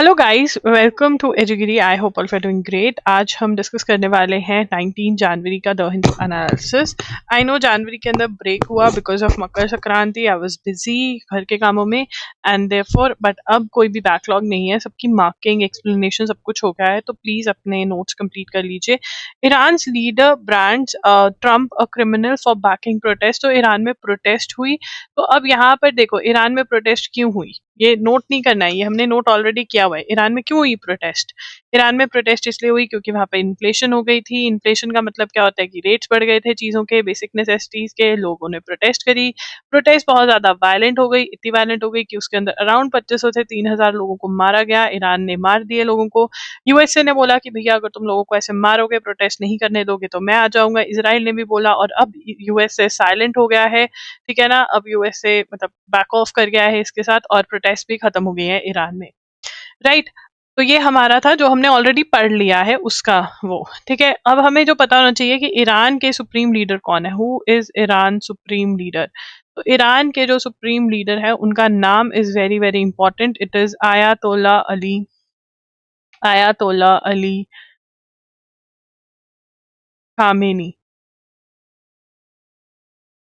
Hello guys, welcome to एजुगिरी। I hope all are doing great. आज हम discuss करने वाले हैं 19 जनवरी का the Hindu analysis. I know जनवरी के अंदर ब्रेक हुआ because of Makar Sankranti. I was busy घर के कामों में एंड देयरफॉर बट अब कोई भी बैकलॉग नहीं है, सबकी मार्किंग एक्सप्लेनेशन सब कुछ हो गया है, तो प्लीज अपने नोट्स कंप्लीट कर लीजिए। Iran leader brands Trump a criminal for banking protest. तो ईरान में प्रोटेस्ट हुई। तो अब यहाँ पर देखो ईरान में प्रोटेस्ट क्यों हुई, ये नोट नहीं करना है, ये हमने नोट ऑलरेडी किया हुआ है। ईरान में क्यों हुई प्रोटेस्ट? ईरान में प्रोटेस्ट इसलिए हुई क्योंकि वहां पे इन्फ्लेशन हो गई थी। इन्फ्लेशन का मतलब क्या होता है कि रेट्स बढ़ गए थे चीजों के, बेसिक नेसेसिटीज के। लोगों ने प्रोटेस्ट करी। प्रोटेस्ट बहुत ज्यादा वायलेंट हो गई, इतनी वायलेंट हो गई कि उसके अंदर अराउंड 2500 से 3000 लोगों को मारा गया। ईरान ने मार दिए लोगों को। यूएसए ने बोला कि भैया अगर तुम लोगों को ऐसे मारोगे, प्रोटेस्ट नहीं करने दोगे तो मैं आ जाऊंगा। इसराइल ने भी बोला और अब यूएसए साइलेंट हो गया है। ठीक है ना, अब यूएसए मतलब बैक ऑफ कर गया है इसके साथ और प्रोटेस्ट भी खत्म हो गई है ईरान में। राइट। तो ये हमारा था जो हमने ऑलरेडी पढ़ लिया है उसका वो। ठीक है, अब हमें जो पता होना चाहिए कि ईरान के सुप्रीम लीडर कौन है। Who is Iran supreme leader? तो ईरान के जो सुप्रीम लीडर है उनका नाम is very very important. It is आयतोला Ali, आयतोला Ali Khamenei.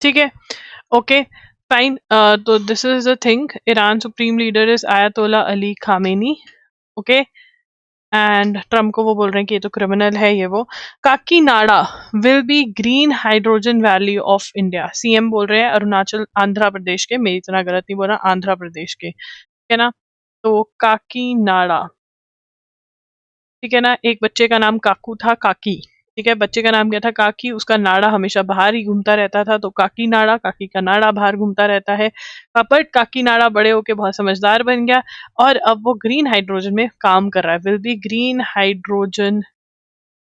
ठीक है, ओके फाइन। तो this is the thing, Iran supreme leader is आयतोला Ali Khamenei. Okay, and Trump को वो बोल रहे हैं कि ये तो क्रिमिनल है ये वो। Kakinada will be green hydrogen valley of India. CM बोल रहे हैं अरुणाचल आंध्र प्रदेश के, मैं इतना गलत नहीं बोल रहा, आंध्र प्रदेश के। ठीक है ना, तो काकीनाडा। ठीक है ना, एक बच्चे का नाम काकू था, काकी। ठीक है, बच्चे का नाम क्या था? काकी। उसका नाड़ा हमेशा बाहर ही घूमता रहता था, तो काकी नाड़ा, काकी का नाड़ा बाहर घूमता रहता है। बट काकी नाड़ा बड़े होके बहुत समझदार बन गया और अब वो ग्रीन हाइड्रोजन में काम कर रहा है। Will be green hydrogen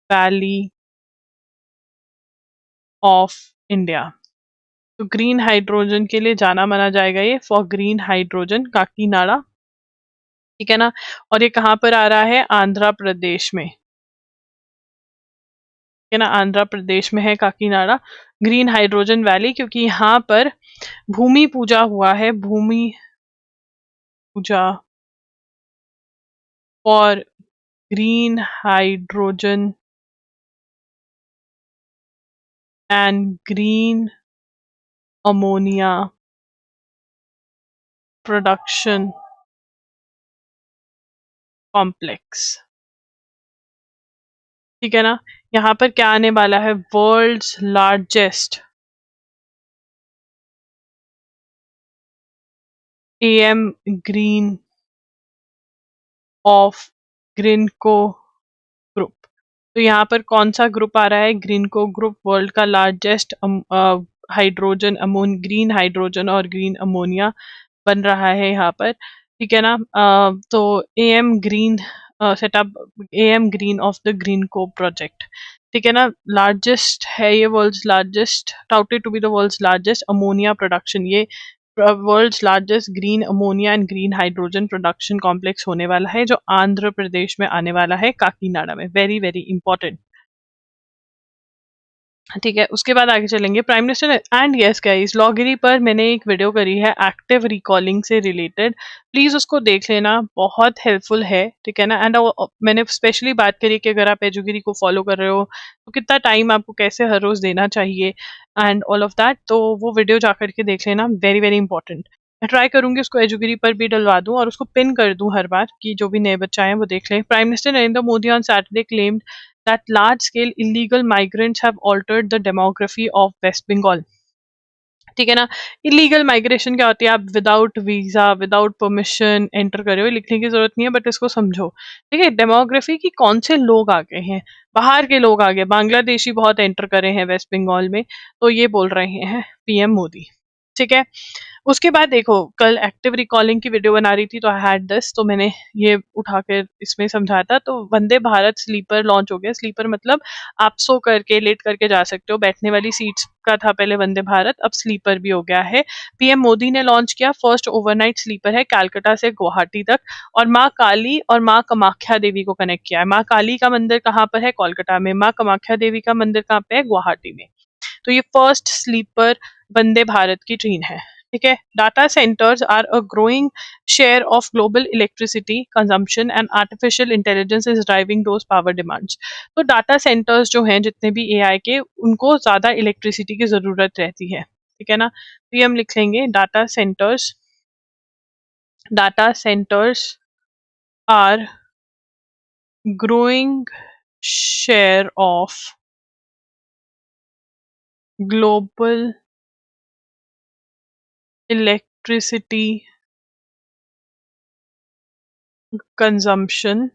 valley of India. तो ग्रीन हाइड्रोजन के लिए जाना माना जाएगा ये, फॉर ग्रीन हाइड्रोजन काकी नाड़ा। ठीक है ना, और ये कहाँ पर आ रहा है? आंध्र प्रदेश में। है ना, आंध्र प्रदेश में है काकीनाडा ग्रीन हाइड्रोजन वैली, क्योंकि यहाँ पर भूमि पूजा हुआ है। भूमि पूजा for green hydrogen and green ammonia production complex. ठीक है ना, यहाँ पर क्या आने वाला है? World's largest AM green of Greenko group. तो यहाँ पर कौन सा ग्रुप आ रहा है? ग्रीनको ग्रुप, वर्ल्ड का लार्जेस्ट हाइड्रोजन अमोन ग्रीन हाइड्रोजन और ग्रीन अमोनिया बन रहा है यहाँ पर। ठीक है ना, तो AM green setup AM green of the Greenko project. ठीक है ना, लार्जेस्ट है ये, world's largest, touted to be the world's largest ammonia production. ये world's largest green ammonia and green hydrogen production complex होने वाला है, जो आंध्र प्रदेश में आने वाला है, काकीनाडा में। Very very important. ठीक है, उसके बाद आगे चलेंगे। Prime minister and yes guys, लॉगिरी पर मैंने एक वीडियो करी है एक्टिव रिकॉलिंग से रिलेटेड, प्लीज उसको देख लेना, बहुत हेल्पफुल है। ठीक है ना, एंड मैंने स्पेशली बात करी कि अगर आप एजुगिरी को फॉलो कर रहे हो तो कितना टाइम आपको कैसे हर रोज देना चाहिए एंड ऑल ऑफ दैट, तो वो वीडियो जाकर के देख लेना, वेरी वेरी इंपॉर्टेंट। मैं ट्राई करूंगी उसको एजुगिरी पर भी डलवा दूं और उसको पिन कर दूं हर बार, कि जो भी नए बच्चे आए वो देख लें। Prime minister Narendra Modi on Saturday claimed that large-scale illegal migrants have altered the demography of West Bengal. ठीक है ना, इलीगल माइग्रेशन क्या होती है? आप without visa without permission enter करे हो, लिखने की जरूरत नहीं है, बट इसको समझो। ठीक है, डेमोग्राफी की कौन से लोग आ गए हैं? बाहर के लोग आ गए, बांग्लादेशी बहुत एंटर करे हैं वेस्ट बंगाल में, तो ये बोल रहे हैं पीएम मोदी। ठीक है, उसके बाद देखो, कल एक्टिव रिकॉलिंग की वीडियो बना रही थी तो आई हैड दिस, तो मैंने ये उठाकर इसमें समझाया था। तो वंदे भारत स्लीपर लॉन्च हो गया। स्लीपर मतलब आप सो करके लेट करके जा सकते हो, बैठने वाली सीट्स का था पहले वंदे भारत, अब स्लीपर भी हो गया है। पीएम मोदी ने लॉन्च किया, फर्स्ट ओवरनाइट स्लीपर है, कलकत्ता से गुवाहाटी तक, और माँ काली और माँ कामाख्या देवी को कनेक्ट किया है। माँ काली का मंदिर कहाँ पर है? कोलकाता में। माँ कामाख्या देवी का मंदिर कहाँ पे है? गुवाहाटी में। तो ये फर्स्ट स्लीपर वंदे भारत की ट्रेन है। ठीक है, data centres are a growing share of global electricity consumption and artificial intelligence is driving those power demands. तो डाटा सेंटर्स जो हैं जितने भी एआई के, उनको ज्यादा इलेक्ट्रिसिटी की जरूरत रहती है, ठीक है ना। तो ये हम लिख लेंगे, data centres are growing share of global electricity consumption,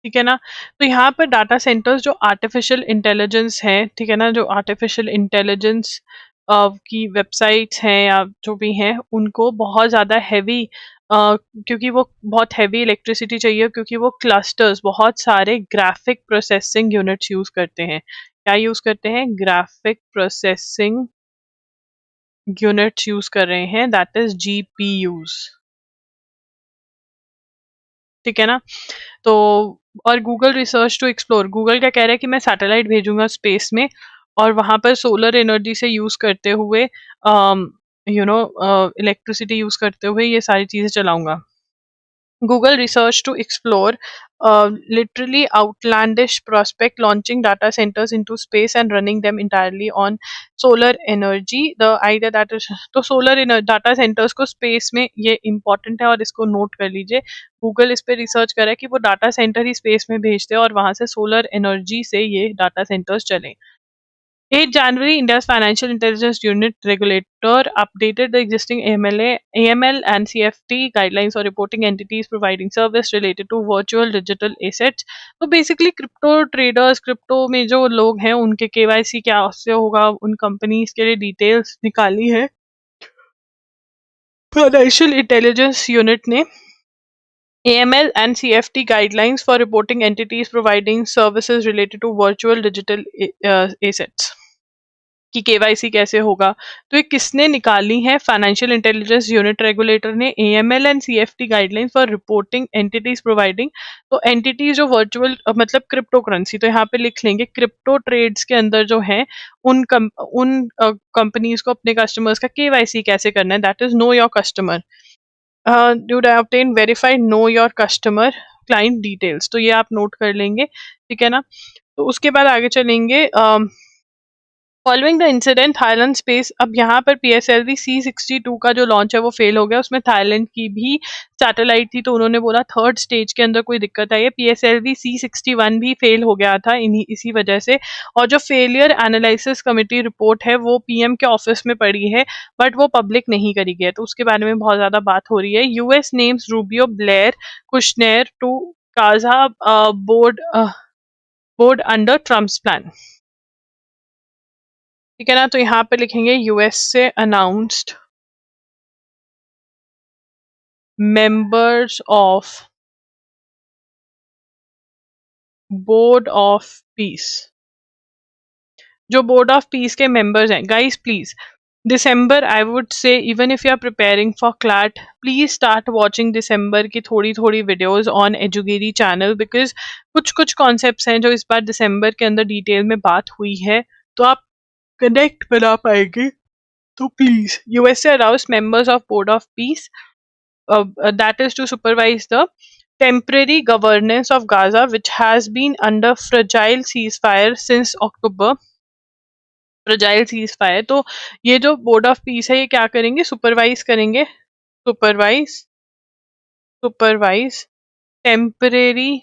ठीक है ना। तो यहाँ पर डाटा सेंटर्स जो आर्टिफिशियल इंटेलिजेंस है, ठीक है ना, जो आर्टिफिशियल इंटेलिजेंस की वेबसाइट्स हैं या जो भी हैं, उनको बहुत ज़्यादा हैवी, क्योंकि वो बहुत हैवी इलेक्ट्रिसिटी चाहिए, क्योंकि वो क्लस्टर्स बहुत सारे ग्राफिक प्रोसेसिंग यूनिट्स यूज़ करते हैं। क्या यूज़ करते हैं? ग्राफिक प्रोसेसिंग यूनिट्स यूज़ कर रहे हैं, दैट इज जीपीयूज, ठीक है ना। तो और Google research to explore, Google क्या कह रहा है कि मैं सैटेलाइट भेजूंगा स्पेस में और वहां पर सोलर एनर्जी से यूज करते हुए, इलेक्ट्रिसिटी यूज करते हुए ये सारी चीजें चलाऊंगा। Google research to explore literally outlandish prospect, launching data centers into space and running them entirely on solar energy. The idea that is, तो solar data centers को space में, ये important है और इसको note कर लीजिए। Google इस पे research कर रहा है कि वो data center ही space में भेजते हैं और वहां से solar energy से ये data centers चलें। 8 January, India's Financial Intelligence Unit regulator updated the existing AML and CFT guidelines for reporting entities providing service related to virtual digital assets. तो बेसिकली क्रिप्टो ट्रेडर्स, क्रिप्टो में जो लोग हैं, उनके KYC क्या उससे होगा, उन कंपनीज के लिए डिटेल्स निकाली है फाइनेंशियल इंटेलिजेंस यूनिट ने। AML and CFT guidelines for reporting entities providing services related to virtual digital assets कि केवाईसी कैसे होगा। तो ये किसने निकाली है? फाइनेंशियल इंटेलिजेंस यूनिट रेगुलेटर ने। AML and CFT guidelines for reporting entities providing, तो एंटिटीज जो वर्चुअल मतलब क्रिप्टो करेंसी, तो यहाँ पे लिख लेंगे क्रिप्टो ट्रेड्स के अंदर जो है उन कंपनीज को अपने कस्टमर्स का केवाईसी कैसे करना है, that is know your customer, do obtain verified know your customer client details. तो ये आप नोट कर लेंगे, ठीक है ना। तो उसके बाद आगे चलेंगे। Following the incident Thailand space, अब यहाँ पर PSLV C62 का जो लॉन्च है वो फेल हो गया, उसमें थाईलैंड की भी सैटेलाइट थी, तो उन्होंने बोला थर्ड स्टेज के अंदर कोई दिक्कत आई है। PSLV C61 भी फेल हो गया था इसी वजह से। और जो फेलियर एनालिसिस कमेटी रिपोर्ट है वो PM के ऑफिस में पड़ी है, बट वो पब्लिक नहीं करी गई है, तो उसके बारे में बहुत ज्यादा बात हो रही है। US names Rubio, Blair, Kushner to Gaza board under Trump's plan, ठीक है ना। तो यहाँ पे लिखेंगे US से announced members of board of peace, जो बोर्ड ऑफ पीस के मेंबर्स हैं। Guys please, December I would say, even if you are preparing for CLAT, please start watching December की थोड़ी थोड़ी वीडियोस ऑन एजुगिरी चैनल, बिकॉज कुछ कुछ कॉन्सेप्ट्स हैं जो इस बार दिसंबर के अंदर डिटेल में बात हुई है, तो आप कनेक्ट बना पाएंगे। तो please, USA arouse members of board of piece, that is to supervise the temporary governance of Gaza, which has been under fragile ceasefire since October. Fragile cease fire, तो ये जो बोर्ड ऑफ पीस है ये क्या करेंगे? Supervise करेंगे, supervise temporary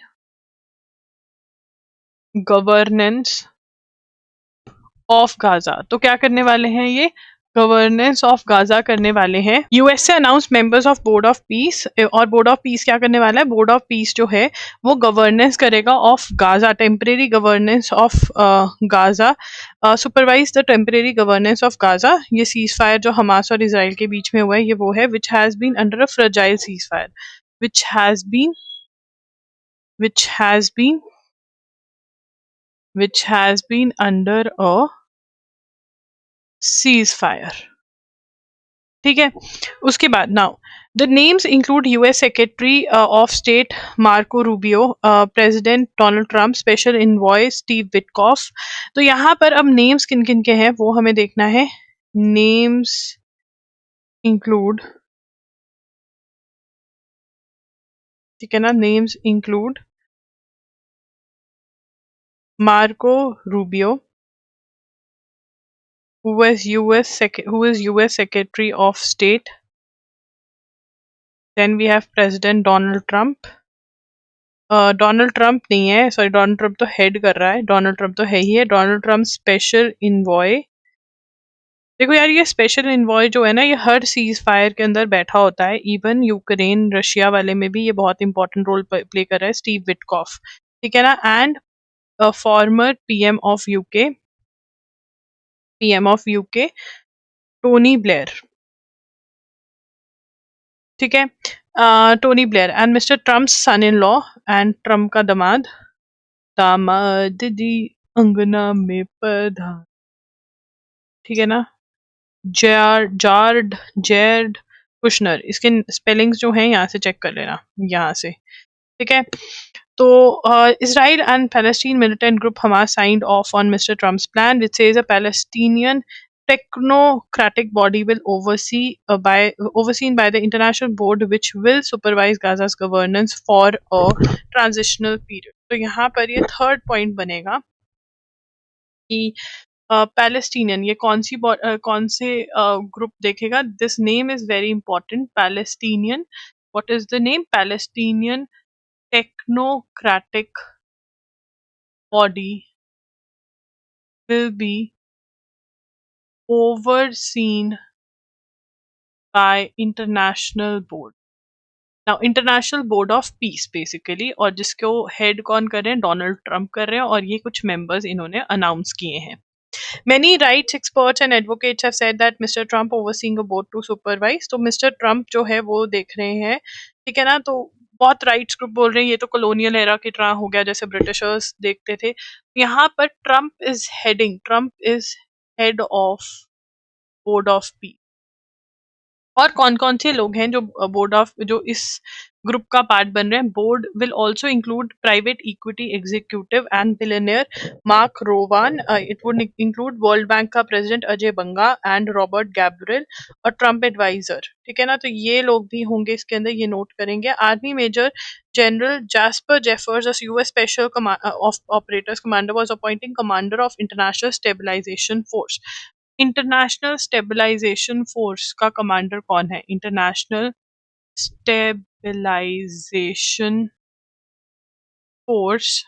governance of Gaza. तो क्या करने वाले हैं ये? गवर्नेंस ऑफ गाजा करने वाले हैं। यूएस से announce members of board of piece, और बोर्ड ऑफ पीस क्या करने वाला है? बोर्ड ऑफ पीस जो है वो गवर्नेंस करेगा of Gaza, temporary governance of Gaza, supervise the temporary governance of Gaza. ये सीज फायर जो हमास और इसराइल के बीच में हुआ है, ये वो है which has been under a fragile ceasefire, which has been which has been under a ceasefire, ठीक है। उसके बाद now the names include US secretary of state Marco Rubio, president Donald Trump, special envoy Steve Witkoff. तो यहाँ पर अब names किन किन के हैं वो हमें देखना है। names include, ठीक है ना, names include Marco Rubio, who is US Secretary of State. Then we have President Donald Trump. Donald Trump नहीं है, सॉरी, डोनाल्ड ट्रंप तो हेड कर रहा है, डोनाल्ड ट्रंप तो है ही है। Donald Trump special envoy. देखो यार, ये स्पेशल इनवॉय जो है ना, ये हर सीज फायर के अंदर बैठा होता है। इवन यूक्रेन रशिया वाले में भी ये बहुत इंपॉर्टेंट रोल प्ले कर रहा है, स्टीव विटकॉफ, ठीक है ना। And former PM of UK Tony Blair, ठीक है। Tony Blair and mister Trump son in law and Trump का दामाद, दामाद दी अंगना में प्रधान, ठीक है ना, जार्ड जेड कुशनर। इसके स्पेलिंग्स जो हैं यहाँ से चेक कर लेना, यहाँ से, ठीक है। तो Israel and Palestine militant group Hamas signed off on Mr. Trump's plan, which says a Palestinian technocratic body will overseen by the international board, which will supervise Gaza's governance for a transitional period. तो यहाँ पर ये third point बनेगा कि Palestinian ये कौन से group देखेगा। This name is very important, Palestinian. What is the name? Palestinian technocratic body will be overseen by international board, now international board of piece basically, और जिसको हेड कौन कर रहे हैं? डोनाल्ड ट्रंप कर रहे हैं, और ये कुछ मेंबर्स इन्होंने अनाउंस किए हैं। Many rights experts and advocates have said that Mr. Trump overseeing a board to supervise, तो मिस्टर ट्रंप जो है वो देख रहे हैं, ठीक है ना। तो बहुत राइट्स ग्रुप बोल रहे हैं ये तो कॉलोनियल एरा की तरह हो गया, जैसे ब्रिटिशर्स देखते थे। यहाँ पर Trump is head of board of piece. और कौन कौन से लोग हैं जो बोर्ड ऑफ जो इस ग्रुप का पार्ट बन रहे हैं? Board will also include private equity executive and billionaire Marc Rowan, it would include World Bank का president Ajay Banga and Robert Gabriel और ट्रम्प एडवाइजर, ठीक है ना। तो ये लोग भी होंगे इसके अंदर, ये नोट करेंगे। Army major general Jasper Jeffers, US special operators commander, was appointing commander of international stabilisation force. International stabilisation force का कमांडर कौन है? इंटरनेशनल स्टेबलाइजेशन फोर्स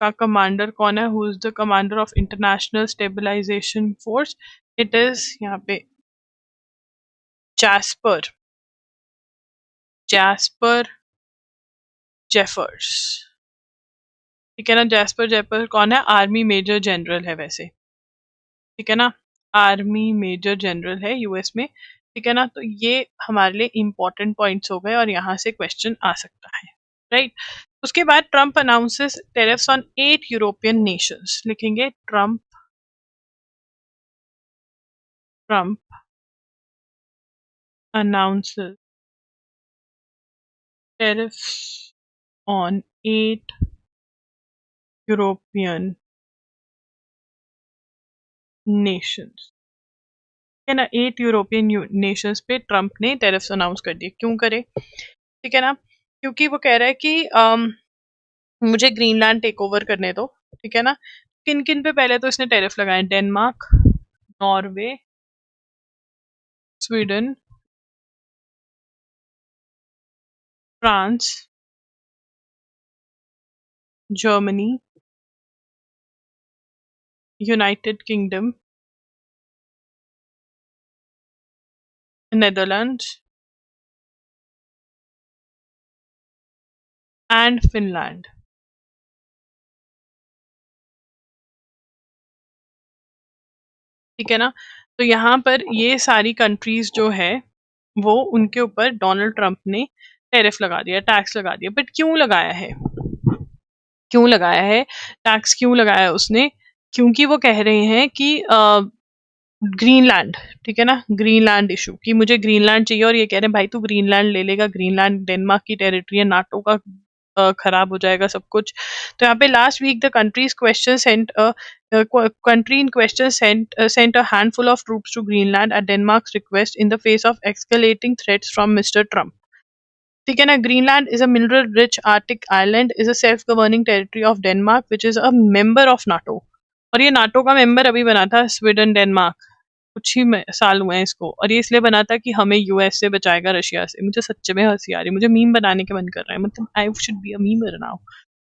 का कमांडर कौन है? Who is the commander of international stabilisation force? It is यहाँ पे jasper Jeffers, ठीक है ना। जैस्पर जेफर्स कौन है? आर्मी मेजर जनरल है वैसे, ठीक है ना, आर्मी मेजर जनरल है यूएस में, ठीक है ना। तो ये हमारे लिए इंपॉर्टेंट पॉइंट्स हो गए और यहाँ से क्वेश्चन आ सकता है, राइट। उसके बाद Trump announces tariffs on 8 European nations, लिखेंगे Trump announces tariffs on 8 European nations, है ना। 8 यूरोपियन नेशंस पे ट्रंप ने टेरिफ्स अनाउंस कर दिए। क्यों करे? ठीक है ना, क्योंकि वो कह रहा है कि मुझे ग्रीनलैंड टेक ओवर करने दो, ठीक है ना। किन किन पे पहले तो इसने टेरिफ लगाए? Denmark, Norway, Sweden, France, Germany, United kingdom, Netherlands and Finland, ठीक है ना। तो यहाँ पर ये सारी कंट्रीज जो है वो उनके ऊपर डोनाल्ड ट्रंप ने टेरिफ लगा दिया, टैक्स लगा दिया। बट क्यों लगाया है? क्यों लगाया है टैक्स? क्यों लगाया उसने? क्योंकि वो कह रहे हैं कि ग्रीनलैंड, ठीक है ना, ग्रीनलैंड इशू कि मुझे ग्रीनलैंड चाहिए, और ये कह रहे हैं भाई तू ग्रीनलैंड ले लेगा, ग्रीनलैंड डेनमार्क की टेरिटरी है, नाटो का खराब हो जाएगा सब कुछ। तो यहाँ पे last week the country in question sent a handful of troops to Greenland at Denmark's request in the face of escalating threats from Mr. Trump. ठीक है ना, Greenland is a mineral rich Arctic island, is a self governing territory of Denmark which is a member of NATO. और ये NATO का member अभी बना था Sweden Denmark, कुछ ही साल हुए हैं इसको। और ये इसलिए बना था कि हमें यूएस से बचाएगा रशिया से। मुझे सच्चे में हंसी आ रही है, मुझे मीम बनाने का मन कर रहा है, मतलब I should be a memer now.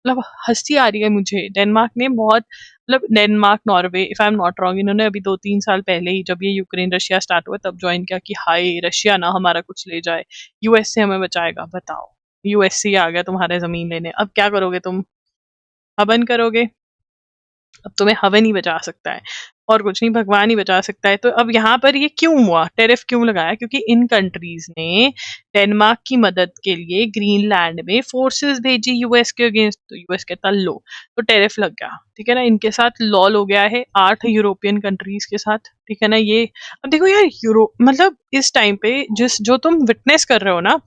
मतलब हंसी आ रही है मुझे। डेनमार्क ने बहुत, मतलब Denmark Norway if I am not wrong, इन्होंने अभी 2-3 साल पहले ही जब ये यूक्रेन रशिया स्टार्ट हुआ तब ज्वाइन किया कि हाय रशिया ना हमारा कुछ ले जाए, यूएस से हमें बचाएगा। बताओ, यूएससी आ गया तुम्हारे जमीन लेने, अब क्या करोगे तुम? हवन करोगे? अब तुम्हें हवन ही बचा सकता है और कुछ नहीं, भगवान ही बचा सकता है। तो अब यहाँ पर ये क्यों हुआ, टेरिफ क्यों लगाया? क्योंकि इन कंट्रीज ने डेनमार्क की मदद के लिए ग्रीनलैंड में फोर्सेस भेजी यूएस के अगेंस्ट, तो यूएस कहता लो, तो टेरिफ लग गया। ठीक है ना, इनके साथ लॉल हो गया है 8 यूरोपियन कंट्रीज के साथ। ठीक है ना ये, अब देखो यार यूरो मतलब इस टाइम पे जिस जो तुम विटनेस कर रहे हो ना,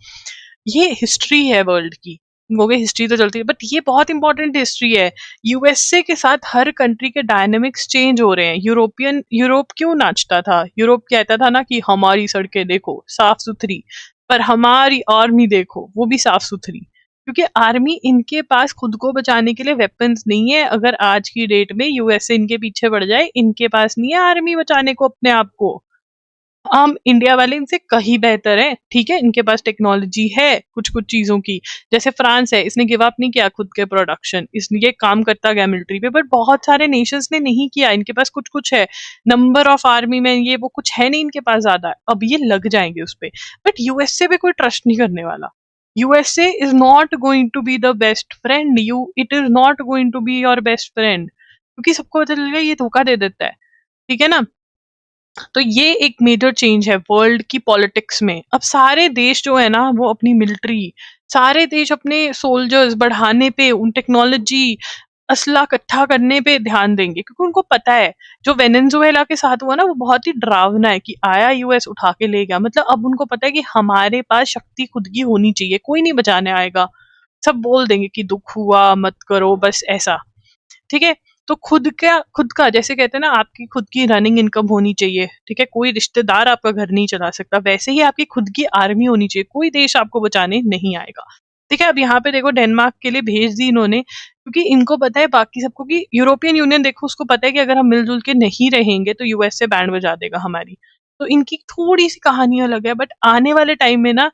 ये हिस्ट्री है वर्ल्ड की। वो भी हिस्ट्री तो चलती है बट ये बहुत इंपॉर्टेंट हिस्ट्री है। यूएसए के साथ हर कंट्री के डायनेमिक्स चेंज हो रहे हैं। यूरोप क्यों नाचता था? यूरोप कहता था ना कि हमारी सड़कें देखो साफ सुथरी, पर हमारी आर्मी देखो वो भी साफ सुथरी। क्योंकि आर्मी इनके पास खुद को बचाने के लिए वेपन्स नहीं है। अगर आज की डेट में यूएसए इनके पीछे पड़ जाए, इनके पास नहीं है आर्मी बचाने को अपने आप को। हम इंडिया वाले इनसे कहीं बेहतर है। ठीक है, इनके पास टेक्नोलॉजी है कुछ कुछ चीजों की। जैसे फ्रांस है, इसने गिव अप नहीं किया खुद के प्रोडक्शन, इसने ये काम करता गया मिलिट्री पे, बट बहुत सारे नेशंस ने नहीं किया। इनके पास कुछ कुछ है, नंबर ऑफ आर्मी में ये वो कुछ है नहीं इनके पास ज्यादा, अब ये लग जाएंगे उस पे। बट यूएसए पे कोई ट्रस्ट नहीं करने वाला। USA is not going to be the best friend, you it is not going to be your best friend, क्योंकि सबको पता चल गया ये धोखा दे देता है। ठीक है ना, तो ये एक मेजर चेंज है वर्ल्ड की पॉलिटिक्स में। अब सारे देश जो है ना वो अपनी मिलिट्री, सारे देश अपने सोल्जर्स बढ़ाने पे, उन टेक्नोलॉजी असला इकट्ठा करने पे ध्यान देंगे, क्योंकि उनको पता है जो वेनेजुएला के साथ हुआ ना वो बहुत ही डरावना है कि आया यूएस उठा के ले गया। मतलब अब उनको पता है कि हमारे पास शक्ति खुद की होनी चाहिए, कोई नहीं बचाने आएगा। सब बोल देंगे कि दुख हुआ मत करो बस ऐसा। ठीक है, तो खुद का जैसे कहते हैं ना, आपकी खुद की रनिंग इनकम होनी चाहिए। ठीक है, कोई रिश्तेदार आपका घर नहीं चला सकता, वैसे ही आपकी खुद की आर्मी होनी चाहिए, कोई देश आपको बचाने नहीं आएगा। ठीक है, अब यहाँ पे देखो डेनमार्क के लिए भेज दी इन्होंने, क्योंकि इनको पता है बाकी सबको कि यूरोपियन यूनियन देखो उसको पता है कि अगर हम मिलजुल के नहीं रहेंगे तो यूएस से बैंड बजा देगा हमारी। तो इनकी थोड़ी सी कहानी अलग है, बट आने वाले टाइम में ना,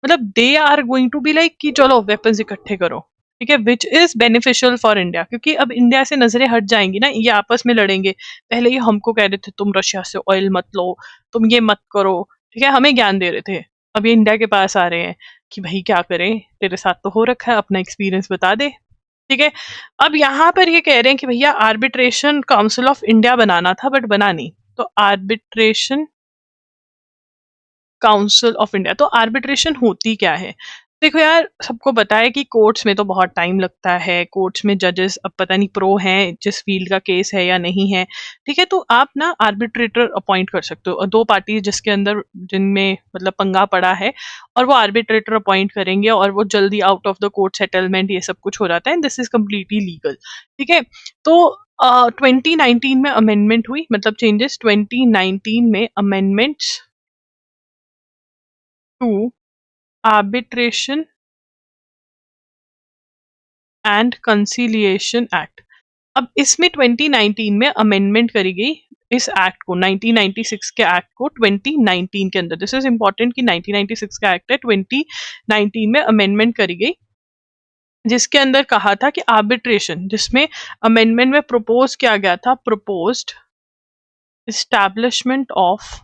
मतलब they are going to be like कि चलो वेपन्स इकट्ठे करो। ठीक है, which is beneficial for India, क्योंकि अब इंडिया से नजरें हट जाएंगी ना, ये आपस में लड़ेंगे। पहले ये हमको कह रहे थे तुम रशिया से ऑयल मत लो, तुम ये मत करो। ठीक है, हमें ज्ञान दे रहे थे। अब ये इंडिया के पास आ रहे हैं कि भाई क्या करें, तेरे साथ तो हो रखा है, अपना एक्सपीरियंस बता दे। ठीक है, अब यहाँ पर ये कह रहे हैं कि भैया आर्बिट्रेशन काउंसिल ऑफ इंडिया बनाना था बट बना नहीं, तो आर्बिट्रेशन काउंसिल ऑफ इंडिया, तो आर्बिट्रेशन होती क्या है? देखो यार, सबको पता है कि कोर्ट्स में तो बहुत टाइम लगता है, कोर्ट्स में जजेस अब पता नहीं प्रो हैं जिस फील्ड का केस है या नहीं है। ठीक है, तो आप ना आर्बिट्रेटर अपॉइंट कर सकते हो, और दो पार्टी जिसके अंदर जिनमें मतलब पंगा पड़ा है, और वो आर्बिट्रेटर अपॉइंट करेंगे और वो जल्दी out of the court settlement ये सब कुछ हो जाता है, दिस इज कम्प्लीटली लीगल। ठीक है, तो 2019 में अमेंडमेंट हुई, मतलब चेंजेस 2019 में amendments to arbitration and conciliation act. अब इसमें 2019 में अमेंडमेंट करी गई, इस एक्ट को 1996 के एक्ट को 2019 के अंदर, दिस इज इंपॉर्टेंट कि 1996 का एक्ट है, 2019 में अमेंडमेंट करी गई, जिसके अंदर कहा था कि आर्बिट्रेशन, जिसमें अमेंडमेंट में प्रपोज किया गया था, proposed establishment of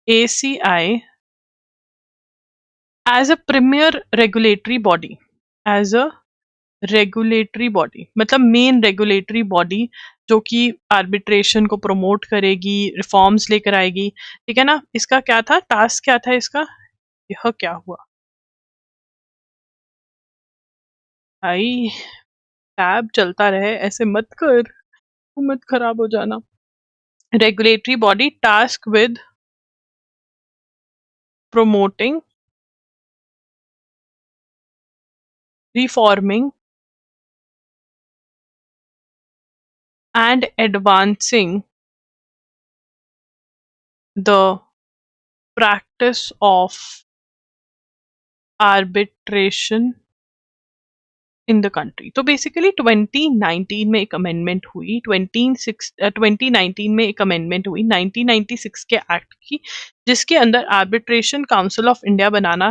ACI as a premier regulatory body, as a regulatory body, मतलब मेन रेगुलेटरी बॉडी जो कि आर्बिट्रेशन को प्रमोट करेगी, रिफॉर्म्स लेकर आएगी। ठीक है ना, इसका क्या था टास्क, क्या था इसका? यह क्या हुआ भाई, टैब चलता रहे ऐसे मत कर, तू मत खराब हो जाना। Regulatory body task with promoting reforming and advancing the practice of arbitration in the country. तो बेसिकली 2019 में एक अमेंडमेंट हुई, 2019 में एक अमेंडमेंट हुई 1996 के एक्ट की, जिसके अंदर arbitration council of India banana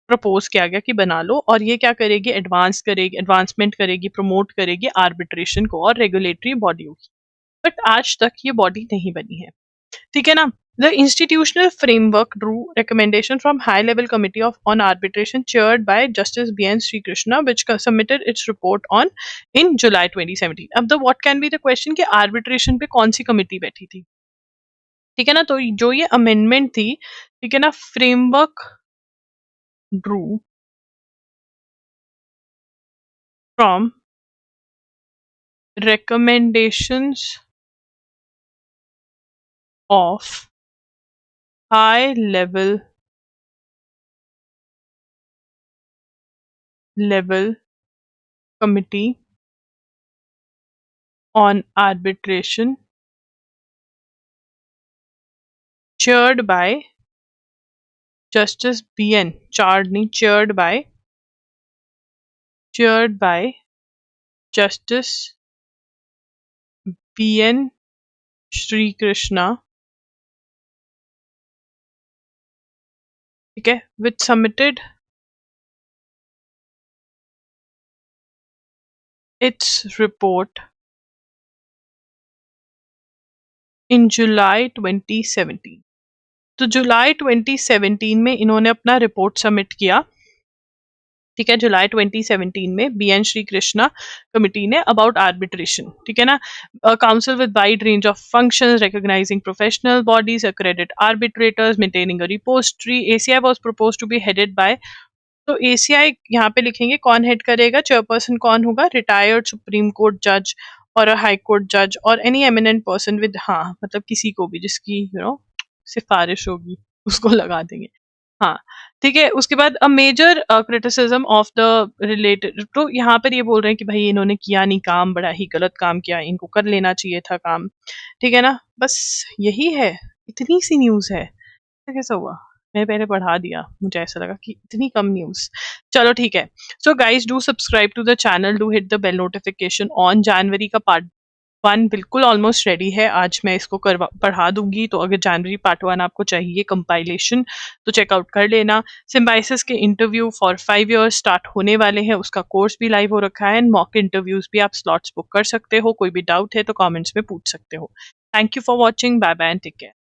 propose किया गया कि बना लो, और ये क्या करेगी, एडवांसमेंट करेगी, प्रमोट करेगी आर्बिट्रेशन को और रेगुलेटरी बॉडियों की। बट आज तक ये बॉडी नहीं बनी है, ठीक है ना। The institutional framework drew recommendation from high-level committee on arbitration chaired by Justice B.N. Sri Krishna, which submitted its report on in July 2017. अब the what can be the question कि arbitration पे कौन सी कमिटी बैठी थी, ठीक है ना। तो जो ये अमेंडमेंट थी, ठीक है ना, framework drew from recommendations of high level committee on arbitration chaired by Justice B.N. chaired by Justice B.N. Sri Krishna, ठीक है, which submitted its report in July 2017. तो जुलाई 2017 में इन्होंने अपना रिपोर्ट सबमिट किया, ठीक है, जुलाई 2017 में बीएन श्री कृष्णा कमिटी ने अबाउट आर्बिट्रेशन, ठीक है ना। Council with wide range of functions recognising professional bodies, accredited arbitrators, maintaining a repository. ACI was proposed to be headed by, तो ACI यहाँ पे लिखेंगे कौन हेड करेगा, चेयरपर्सन कौन होगा, रिटायर्ड सुप्रीम कोर्ट जज और हाई कोर्ट जज और एनी एमिनेंट पर्सन विद, हाँ मतलब किसी को भी जिसकी सिफारिश होगी उसको लगा देंगे, हाँ ठीक है। उसके बाद a major criticism of the related, तो यहाँ पर ये बोल रहे हैं कि भाई इन्होंने किया नहीं काम, बड़ा ही गलत काम किया, इनको कर लेना चाहिए था काम, ठीक है ना। बस यही है, इतनी सी न्यूज है। कैसा हुआ, मैंने पहले पढ़ा दिया, मुझे ऐसा लगा कि इतनी कम न्यूज। चलो ठीक है। So guys do subscribe to the channel, do hit the bell notification on. जनवरी का पार्ट 1 बिल्कुल ऑलमोस्ट रेडी है, आज मैं इसको पढ़ा दूंगी, तो अगर जनवरी पार्ट 1 आपको चाहिए कंपाइलेशन तो चेकआउट कर लेना। सिम्बाइसिस के इंटरव्यू फॉर 5 ईयर्स स्टार्ट होने वाले हैं, उसका कोर्स भी लाइव हो रखा है, मॉक इंटरव्यूज भी आप स्लॉट्स बुक कर सकते हो, कोई भी डाउट है तो कमेंट्स में पूछ सकते हो। Thank you for watching, bye bye and take care.